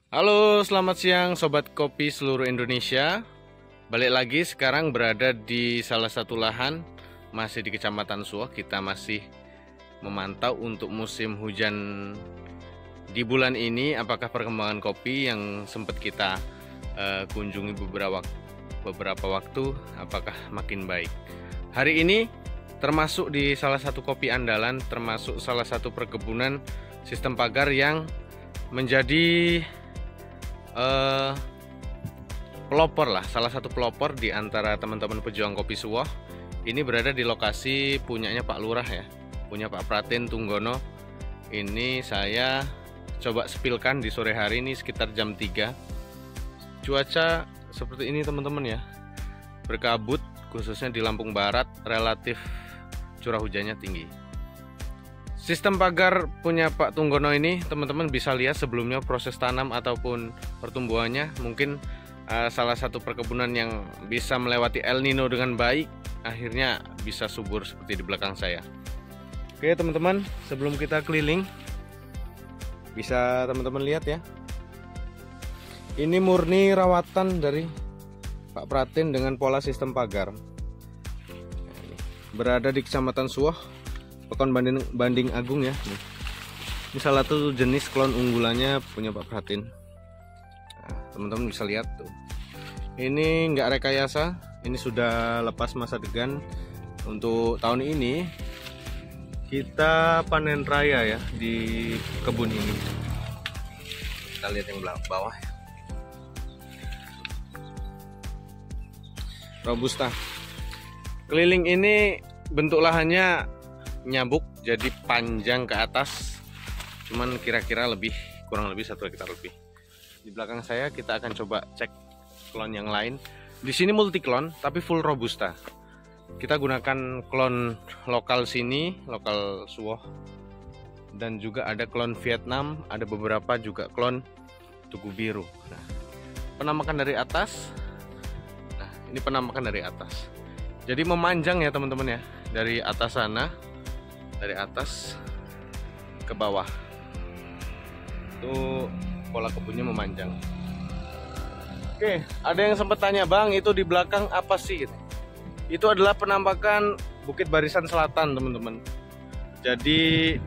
Halo, selamat siang Sobat Kopi seluruh Indonesia. Balik lagi sekarang berada di salah satu lahan, masih di Kecamatan Suwoh. Kita masih memantau untuk musim hujan di bulan ini. Apakah perkembangan kopi yang sempat kita kunjungi beberapa waktu, apakah makin baik. Hari ini termasuk di salah satu kopi andalan, termasuk salah satu perkebunan sistem pagar yang menjadi pelopor lah, salah satu pelopor di antara teman-teman pejuang kopi Suwoh. Ini berada di lokasi punyanya Pak Lurah ya, punya Pak Pratin Tunggono. Ini saya coba spilkan di sore hari ini sekitar jam 3. Cuaca seperti ini teman-teman ya, berkabut, khususnya di Lampung Barat relatif curah hujannya tinggi. Sistem pagar punya Pak Tunggono ini teman-teman bisa lihat sebelumnya proses tanam ataupun pertumbuhannya. Mungkin salah satu perkebunan yang bisa melewati El Nino dengan baik, akhirnya bisa subur seperti di belakang saya. Oke teman-teman, sebelum kita keliling, bisa teman-teman lihat ya, ini murni rawatan dari Pak Pratin dengan pola sistem pagar. Berada di Kecamatan Suwoh, Pekan Banding Agung ya. Ini salah satu jenis klon unggulannya punya Pak Pratin. Nah, teman-teman bisa lihat tuh. Ini nggak rekayasa, ini sudah lepas masa degan. Untuk tahun ini kita panen raya ya di kebun ini. Kita lihat yang bawah ya. Robusta. Keliling ini bentuk lahannya nyabuk, jadi panjang ke atas, cuman kira-kira kurang lebih 1 hektar lebih. Di belakang saya kita akan coba cek klon yang lain. Di sini multi klon tapi full robusta. Kita gunakan klon lokal sini, lokal Suwoh, dan juga ada klon Vietnam, ada beberapa juga klon Tugu Biru. Nah, penamakan dari atas. Nah, ini penamakan dari atas. Jadi memanjang ya teman-teman ya, dari atas sana, dari atas ke bawah itu pola kebunnya memanjang. Oke, ada yang sempat tanya, Bang, itu di belakang apa sih? Itu adalah penampakan Bukit Barisan Selatan teman-teman. Jadi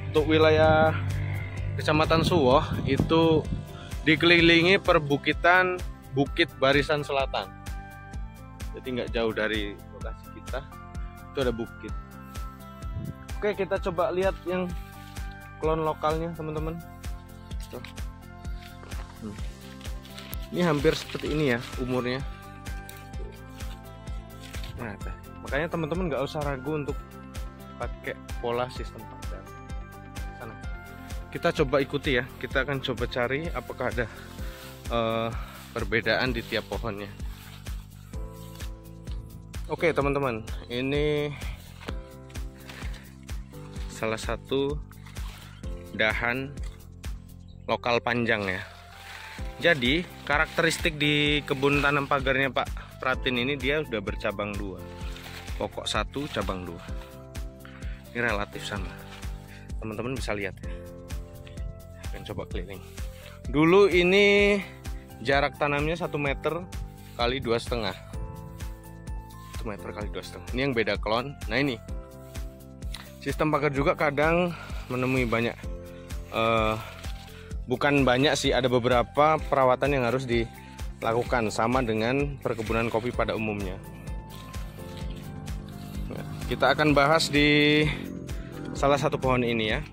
untuk wilayah Kecamatan Suwoh itu dikelilingi perbukitan Bukit Barisan Selatan. Jadi nggak jauh dari lokasi kita itu ada bukit. Oke, kita coba lihat yang klon lokalnya teman-teman. Ini hampir seperti ini ya umurnya. Nah, makanya teman-teman nggak usah ragu untuk pakai pola sistem pagar. Sana. Kita coba ikuti ya. Kita akan coba cari apakah ada perbedaan di tiap pohonnya. Oke teman-teman, ini salah satu dahan lokal panjang ya. Jadi karakteristik di kebun tanam pagarnya Pak Pratin ini, dia udah bercabang 2, pokok 1 cabang 2. Ini relatif sama, teman-teman bisa lihat ya. Akan coba keliling. Dulu ini jarak tanamnya 1 meter kali 2,5. 1 meter kali 2,5. Ini yang beda klon. Nah ini sistem pagar juga kadang menemui banyak, bukan banyak sih, ada beberapa perawatan yang harus dilakukan sama dengan perkebunan kopi pada umumnya. Nah, kita akan bahas di salah satu pohon ini ya.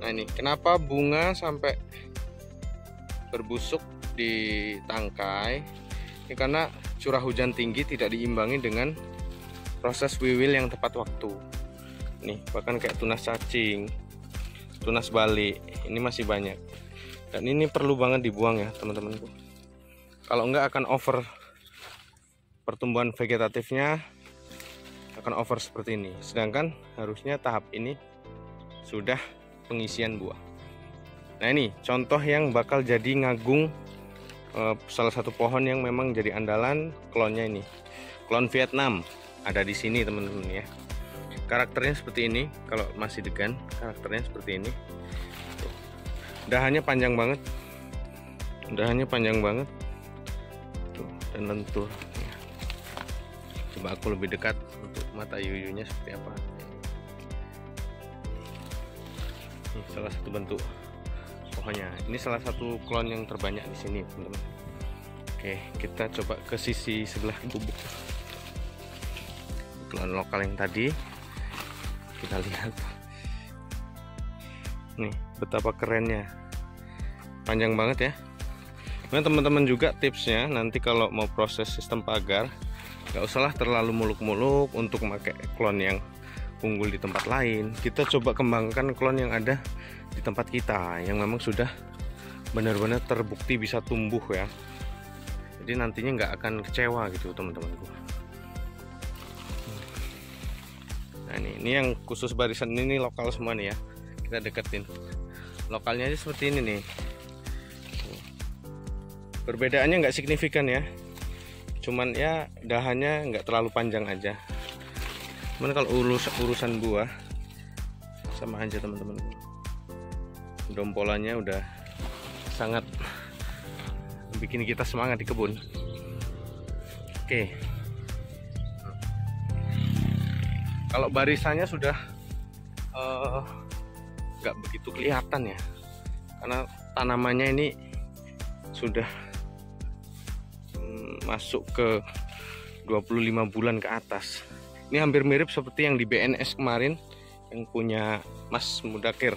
Nah ini kenapa bunga sampai berbusuk di tangkai? Ini karena curah hujan tinggi tidak diimbangi dengan proses wiwil yang tepat waktu. Nih bahkan kayak tunas cacing, tunas balik, ini masih banyak, dan ini perlu banget dibuang ya teman-temanku. Kalau enggak akan over, pertumbuhan vegetatifnya akan over seperti ini. Sedangkan harusnya tahap ini sudah pengisian buah. Nah ini contoh yang bakal jadi ngagung, salah satu pohon yang memang jadi andalan klonnya ini, klon Vietnam, ada di sini teman-teman ya. Karakternya seperti ini, kalau masih degan karakternya seperti ini. Dahannya panjang banget, dahannya panjang banget tuh, dan lentur. Coba aku lebih dekat untuk mata yuyunya seperti apa. Ini salah satu bentuk pohonnya. Ini salah satu klon yang terbanyak di sini, teman-teman. Oke, kita coba ke sisi sebelah gubuk. Klon lokal yang tadi kita lihat. Nih, betapa kerennya. Panjang banget ya. Nah, teman-teman juga tipsnya nanti kalau mau proses sistem pagar, nggak usahlah terlalu muluk-muluk untuk memakai klon yang unggul di tempat lain. Kita coba kembangkan klon yang ada di tempat kita, yang memang sudah benar-benar terbukti bisa tumbuh ya. Jadi nantinya nggak akan kecewa gitu teman-temanku. Nah ini yang khusus barisan ini lokal semua nih ya. Kita deketin lokalnya aja seperti ini nih. Perbedaannya nggak signifikan ya, cuman ya dahannya nggak terlalu panjang aja. Cuman kalau urusan buah sama aja teman-teman. Dompolannya udah sangat bikin kita semangat di kebun. Oke, kalau barisannya sudah nggak begitu kelihatan ya, karena tanamannya ini sudah masuk ke 25 bulan ke atas. Ini hampir mirip seperti yang di BNS kemarin yang punya Mas Mudakir.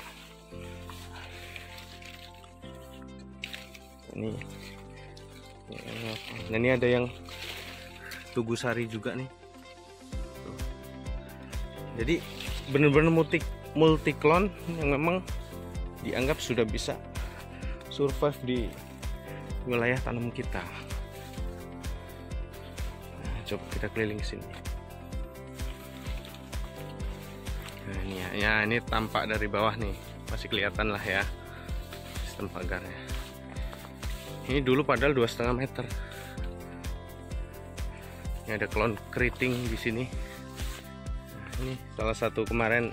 Ini ada yang Tugusari juga nih. Jadi benar-benar multi klon yang memang dianggap sudah bisa survive di wilayah tanam kita. Nah, coba kita keliling sini. Nah ini ya, ini tampak dari bawah nih, masih kelihatan lah ya sistem pagarnya. Ini dulu padahal 2,5 meter. Ini ada klon keriting di sini. Nah, ini salah satu kemarin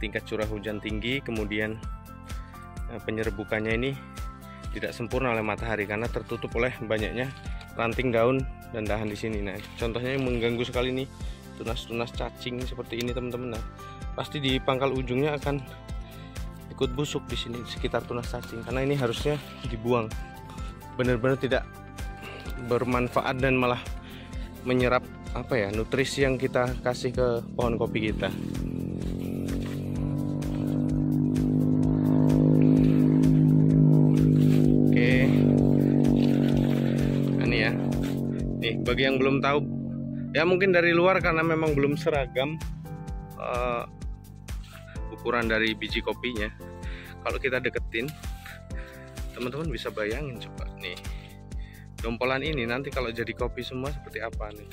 tingkat curah hujan tinggi, kemudian penyerbukannya ini tidak sempurna oleh matahari karena tertutup oleh banyaknya ranting daun dan dahan di sini. Nah, contohnya yang mengganggu sekali nih tunas-tunas cacing seperti ini teman-teman. Nah, pasti di pangkal ujungnya akan ikut busuk di sini sekitar tunas cacing, karena ini harusnya dibuang. Benar-benar tidak bermanfaat dan malah menyerap nutrisi yang kita kasih ke pohon kopi kita. Oke, ini ya. Nih bagi yang belum tahu ya, mungkin dari luar karena memang belum seragam ukuran dari biji kopinya. Kalau kita deketin, teman-teman bisa bayangin coba nih, dompolan ini nanti kalau jadi kopi semua seperti apa nih.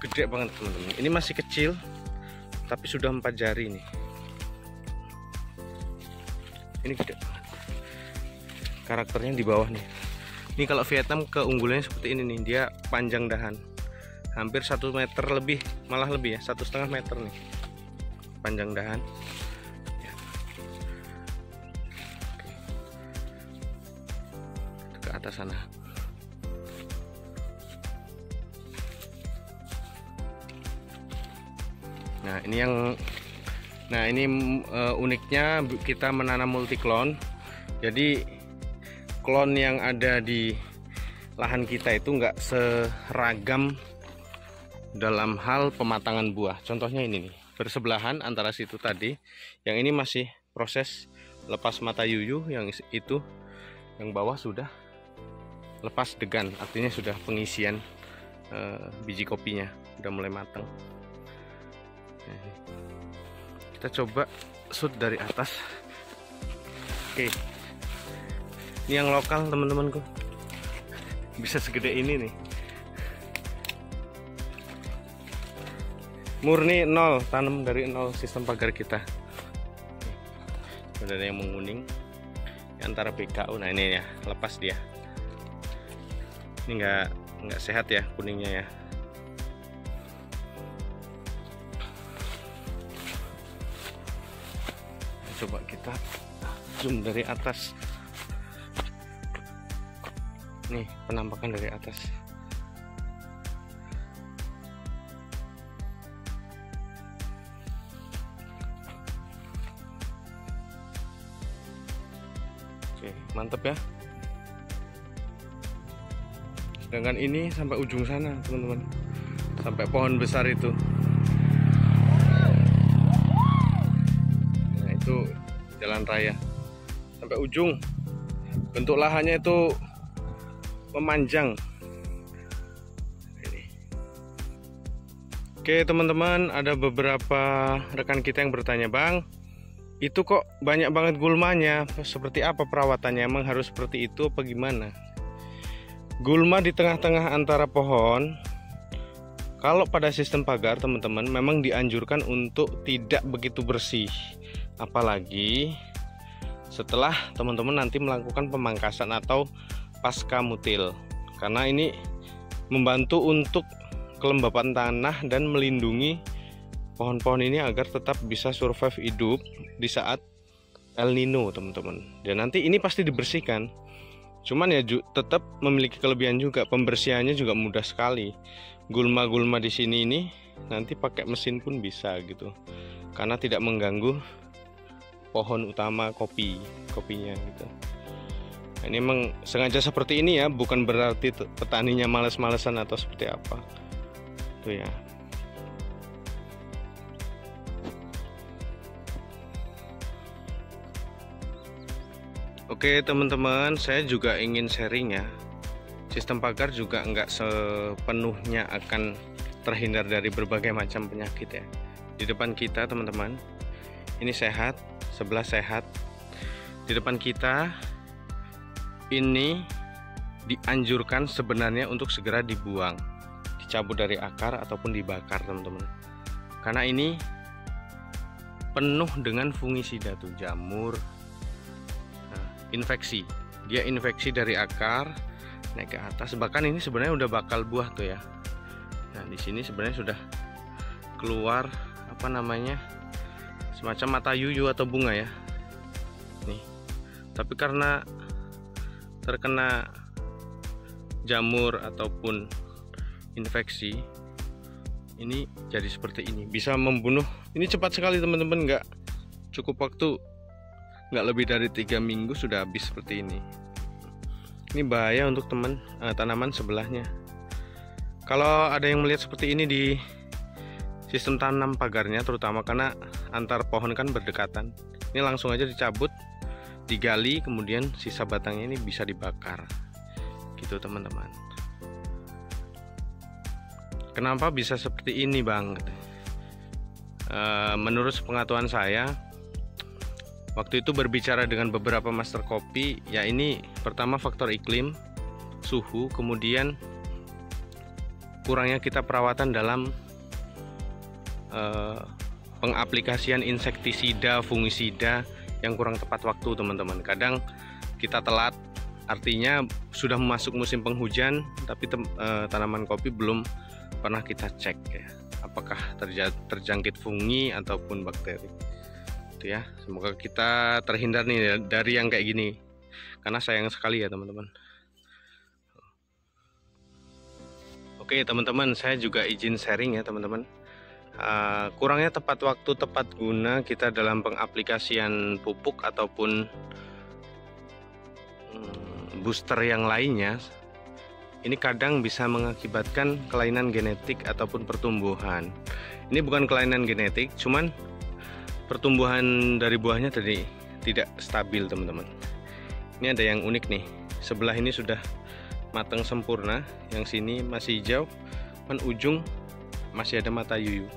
Gede banget teman-teman. Ini masih kecil tapi sudah 4 jari nih. Ini gede banget. Karakternya di bawah nih. Ini kalau Vietnam keunggulannya seperti ini nih, dia panjang dahan hampir 1 meter lebih, malah lebih ya, 1,5 meter nih panjang dahan ya. Ke atas sana. Nah ini uniknya kita menanam multi klon. Jadi klon yang ada di lahan kita itu nggak seragam dalam hal pematangan buah. Contohnya ini nih, bersebelahan antara situ tadi. Yang ini masih proses lepas mata yuyu, yang itu yang bawah sudah lepas degan, artinya sudah pengisian biji kopinya udah mulai matang. Kita coba shoot dari atas. Oke, ini yang lokal teman-temanku, bisa segede ini nih. Murni nol, tanam dari nol sistem pagar kita. Ada yang menguning antara PKU. Nah ini ya, lepas dia. Ini nggak sehat ya kuningnya ya. Coba kita zoom dari atas. Nih penampakan dari atas. Oke, mantep ya. Sedangkan ini sampai ujung sana teman-teman, sampai pohon besar itu. Nah itu jalan raya sampai ujung. Bentuk lahannya itu memanjang. Ini. Oke teman-teman, ada beberapa rekan kita yang bertanya, Bang, itu kok banyak banget gulmanya, seperti apa perawatannya, emang harus seperti itu apa gimana? Gulma di tengah-tengah antara pohon, kalau pada sistem pagar teman-teman memang dianjurkan untuk tidak begitu bersih, apalagi setelah teman-teman nanti melakukan pemangkasan atau pasca mutil, karena ini membantu untuk kelembapan tanah dan melindungi pohon-pohon ini agar tetap bisa survive hidup di saat El Nino teman-teman. Dan nanti ini pasti dibersihkan, cuman ya tetap memiliki kelebihan juga, pembersihannya juga mudah sekali. Gulma-gulma di sini ini nanti pakai mesin pun bisa gitu, karena tidak mengganggu pohon utama kopinya gitu. Nah, ini memang sengaja seperti ini ya, bukan berarti petaninya males-malesan atau seperti apa tuh ya. Oke teman-teman, saya juga ingin sharing ya, sistem pagar juga nggak sepenuhnya akan terhindar dari berbagai macam penyakit ya. Di depan kita teman-teman, ini sehat, sebelah sehat. Di depan kita ini dianjurkan sebenarnya untuk segera dibuang, dicabut dari akar ataupun dibakar teman-teman, karena ini penuh dengan fungisida tuh, jamur, infeksi. Dia infeksi dari akar naik ke atas, bahkan ini sebenarnya udah bakal buah tuh ya. Nah di sini sebenarnya sudah keluar apa namanya, semacam mata yuyu atau bunga ya nih, tapi karena terkena jamur ataupun infeksi ini jadi seperti ini, bisa membunuh. Ini cepat sekali teman-teman, nggak cukup waktu, nggak lebih dari 3 minggu sudah habis seperti ini. Ini bahaya untuk tanaman sebelahnya. Kalau ada yang melihat seperti ini di sistem tanam pagarnya, terutama karena antar pohon kan berdekatan, ini langsung aja dicabut, digali, kemudian sisa batangnya ini bisa dibakar gitu teman-teman. Kenapa bisa seperti ini Bang? Menurut sepengetahuan saya, waktu itu berbicara dengan beberapa master kopi, ya ini pertama faktor iklim, suhu, kemudian kurangnya kita perawatan dalam pengaplikasian insektisida, fungisida yang kurang tepat waktu teman-teman. Kadang kita telat, artinya sudah masuk musim penghujan, tapi tanaman kopi belum pernah kita cek ya, apakah terjangkit fungi ataupun bakteri. Ya, semoga kita terhindar nih dari yang kayak gini, karena sayang sekali ya teman-teman. Oke teman-teman, saya juga izin sharing ya teman-teman. Kurangnya tepat waktu, tepat guna kita dalam pengaplikasian pupuk ataupun booster yang lainnya, ini kadang bisa mengakibatkan kelainan genetik ataupun pertumbuhan. Ini bukan kelainan genetik, cuman pertumbuhan dari buahnya tadi tidak stabil teman-teman. Ini ada yang unik nih, sebelah ini sudah matang sempurna, yang sini masih hijau, kan ujung masih ada mata yuyu.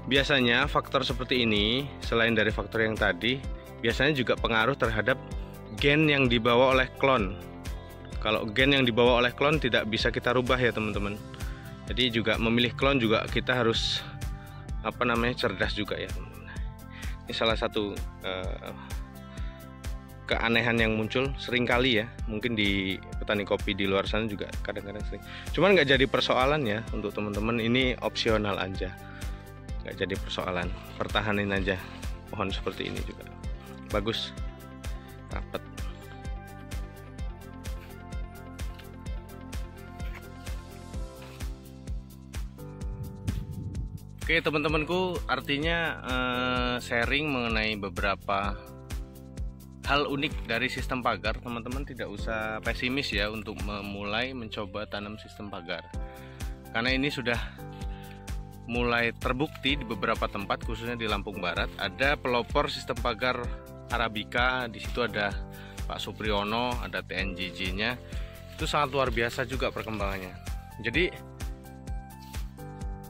Biasanya faktor seperti ini, selain dari faktor yang tadi, biasanya juga pengaruh terhadap gen yang dibawa oleh klon. Kalau gen yang dibawa oleh klon tidak bisa kita rubah ya teman-teman. Jadi juga memilih klon juga kita harus cerdas juga ya teman-teman. Ini salah satu keanehan yang muncul seringkali ya, mungkin di petani kopi di luar sana juga kadang-kadang sering. Cuman nggak jadi persoalan ya untuk teman-teman, ini opsional aja, nggak jadi persoalan. Pertahanin aja pohon seperti ini juga bagus, rapet. Oke teman-temanku, artinya sharing mengenai beberapa hal unik dari sistem pagar. Teman-teman tidak usah pesimis ya untuk memulai mencoba tanam sistem pagar, karena ini sudah mulai terbukti di beberapa tempat, khususnya di Lampung Barat. Ada pelopor sistem pagar Arabica, di situ ada Pak Supriyono, ada TNGJ-nya. Itu sangat luar biasa juga perkembangannya. Jadi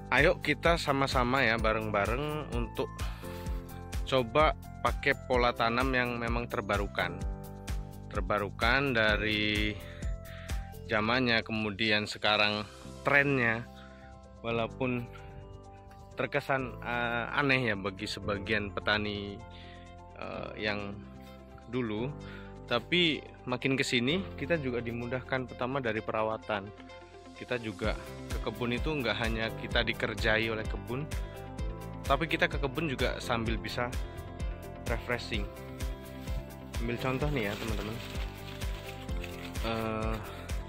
ayo kita sama-sama ya bareng-bareng untuk coba pakai pola tanam yang memang terbarukan dari zamannya, kemudian sekarang trennya, walaupun terkesan aneh ya bagi sebagian petani yang dulu, tapi makin kesini kita juga dimudahkan. Pertama dari perawatan, kita juga ke kebun itu nggak hanya kita dikerjai oleh kebun, tapi kita ke kebun juga sambil bisa refreshing. Ambil contoh nih ya teman-teman,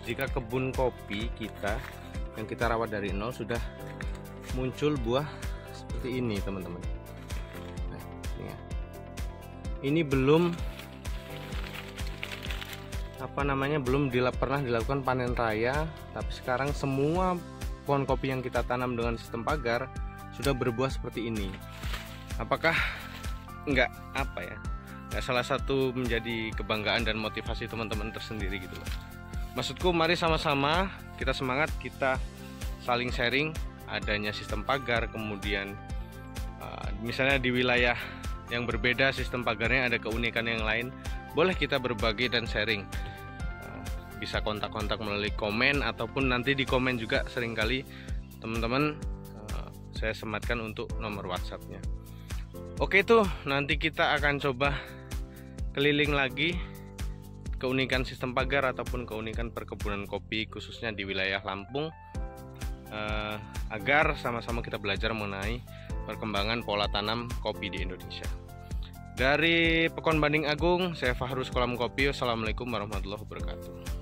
jika kebun kopi kita yang kita rawat dari nol sudah muncul buah seperti ini teman-teman. Nah, ini, ya. Ini belum belum pernah dilakukan panen raya, tapi sekarang semua pohon kopi yang kita tanam dengan sistem pagar sudah berbuah seperti ini. Apakah nggak salah satu menjadi kebanggaan dan motivasi teman-teman tersendiri gitu loh. Maksudku, mari sama-sama kita semangat, kita saling sharing adanya sistem pagar. Kemudian misalnya di wilayah yang berbeda sistem pagarnya ada keunikan yang lain, boleh kita berbagi dan sharing. Bisa kontak-kontak melalui komen, ataupun nanti di komen juga seringkali teman-teman saya sematkan untuk nomor WhatsApp-nya. Oke, itu nanti kita akan coba keliling lagi keunikan sistem pagar ataupun keunikan perkebunan kopi khususnya di wilayah Lampung, agar sama-sama kita belajar mengenai perkembangan pola tanam kopi di Indonesia. Dari Pekon Banding Agung, saya Fahrus Kolam Kopi. Wassalamualaikum warahmatullahi wabarakatuh.